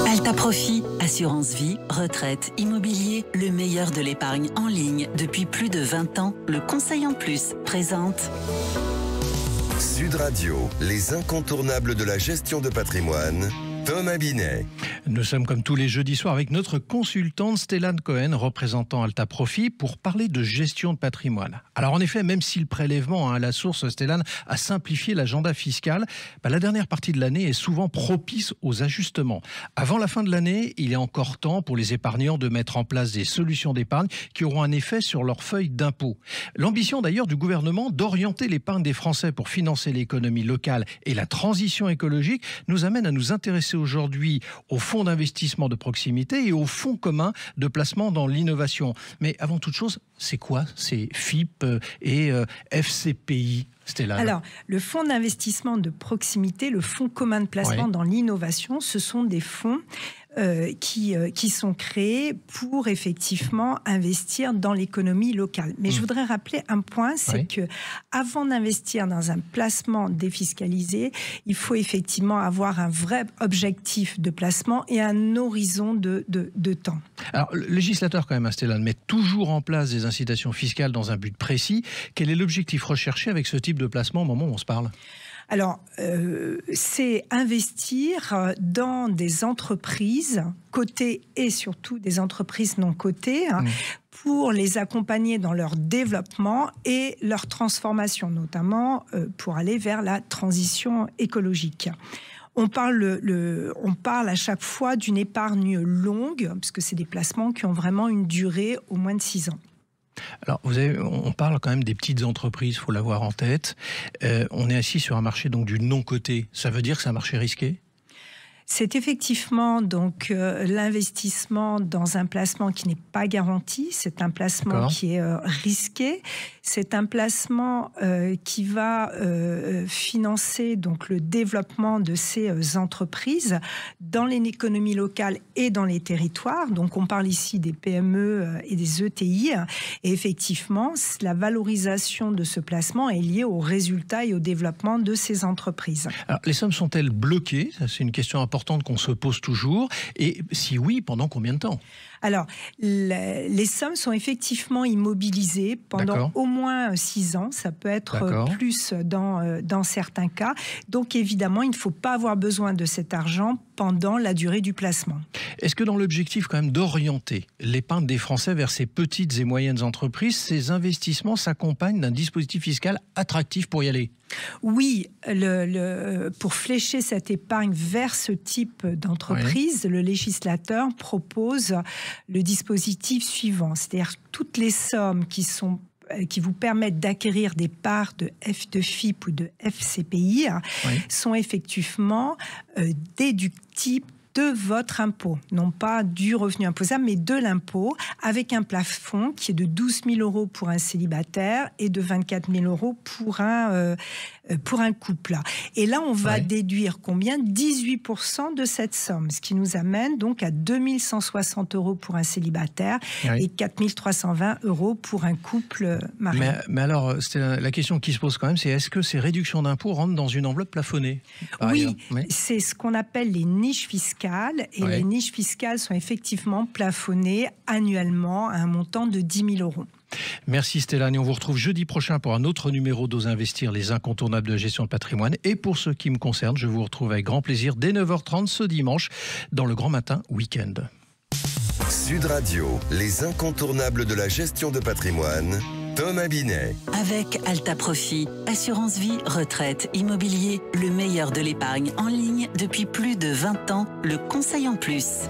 Alta Profit, assurance vie, retraite, immobilier, le meilleur de l'épargne en ligne depuis plus de 20 ans. Le Conseil en Plus présente Sud Radio, les incontournables de la gestion de patrimoine. Thomas Binet. Nous sommes comme tous les jeudis soirs avec notre consultante Stellane Cohen, représentant Alta Profit, pour parler de gestion de patrimoine. Alors en effet, même si le prélèvement à la source, Stellane, a simplifié l'agenda fiscal, la dernière partie de l'année est souvent propice aux ajustements. Avant la fin de l'année, il est encore temps pour les épargnants de mettre en place des solutions d'épargne qui auront un effet sur leur feuille d'impôt. L'ambition d'ailleurs du gouvernement d'orienter l'épargne des Français pour financer l'économie locale et la transition écologique nous amène à nous intéresser aujourd'hui au fonds d'investissement de proximité et au fonds commun de placement dans l'innovation. Mais avant toute chose, c'est quoi ces FIP et FCPI, Stellane ? Alors, le fonds d'investissement de proximité, le fonds commun de placement dans l'innovation, ce sont des fonds qui sont créés pour effectivement investir dans l'économie locale. Mais je voudrais rappeler un point, c'est que avant d'investir dans un placement défiscalisé, il faut effectivement avoir un vrai objectif de placement et un horizon de temps. Alors, le législateur, quand même, Stellane, met toujours en place des incitations fiscales dans un but précis. Quel est l'objectif recherché avec ce type de placement au moment où on se parle ? Alors, c'est investir dans des entreprises cotées et surtout des entreprises non cotées pour les accompagner dans leur développement et leur transformation, notamment pour aller vers la transition écologique. On parle à chaque fois d'une épargne longue, puisque c'est des placements qui ont vraiment une durée au moins de 6 ans. Alors, on parle quand même des petites entreprises, il faut l'avoir en tête. On est assis sur un marché donc du non-coté. Ça veut dire que c'est un marché risqué ? C'est effectivement donc l'investissement dans un placement qui n'est pas garanti. C'est un placement qui est risqué. C'est un placement qui va financer donc le développement de ces entreprises dans l'économie locale et dans les territoires. Donc on parle ici des PME et des ETI. Et effectivement, la valorisation de ce placement est liée aux résultats et au développement de ces entreprises. Alors, les sommes sont-elles bloquées ? C'est une question importante qu'on se pose toujours. Et si oui, pendant combien de temps ? Alors, les sommes sont effectivement immobilisées pendant au moins 6 ans. Ça peut être plus dans certains cas. Donc, évidemment, il ne faut pas avoir besoin de cet argent pendant la durée du placement. Est-ce que dans l'objectif quand même d'orienter l'épargne des Français vers ces petites et moyennes entreprises, ces investissements s'accompagnent d'un dispositif fiscal attractif pour y aller ? Oui, pour flécher cette épargne vers ce type d'entreprise, le législateur propose le dispositif suivant, c'est-à-dire toutes les sommes qui vous permettent d'acquérir des parts de FIP ou de FCPI sont effectivement déductibles de votre impôt, non pas du revenu imposable, mais de l'impôt, avec un plafond qui est de 12 000 € pour un célibataire et de 24 000 € pour un couple. Et là, on va déduire combien ? 18% de cette somme, ce qui nous amène donc à 2 160 € pour un célibataire et 4 320 € pour un couple marié. Mais alors, la question qui se pose quand même, c'est est-ce que ces réductions d'impôts rentrent dans une enveloppe plafonnée ? Oui, c'est ce qu'on appelle les niches fiscales. Et les niches fiscales sont effectivement plafonnées annuellement à un montant de 10 000 €. Merci Stellane, et on vous retrouve jeudi prochain pour un autre numéro d'Ose Investir, les incontournables de la gestion de patrimoine. Et pour ce qui me concerne, je vous retrouve avec grand plaisir dès 9h30 ce dimanche dans le Grand Matin Week-end. Sud Radio, les incontournables de la gestion de patrimoine. Thomas Binet. avec Alta Profit, assurance vie, retraite, immobilier, le meilleur de l'épargne en ligne depuis plus de 20 ans. Le Conseil en Plus.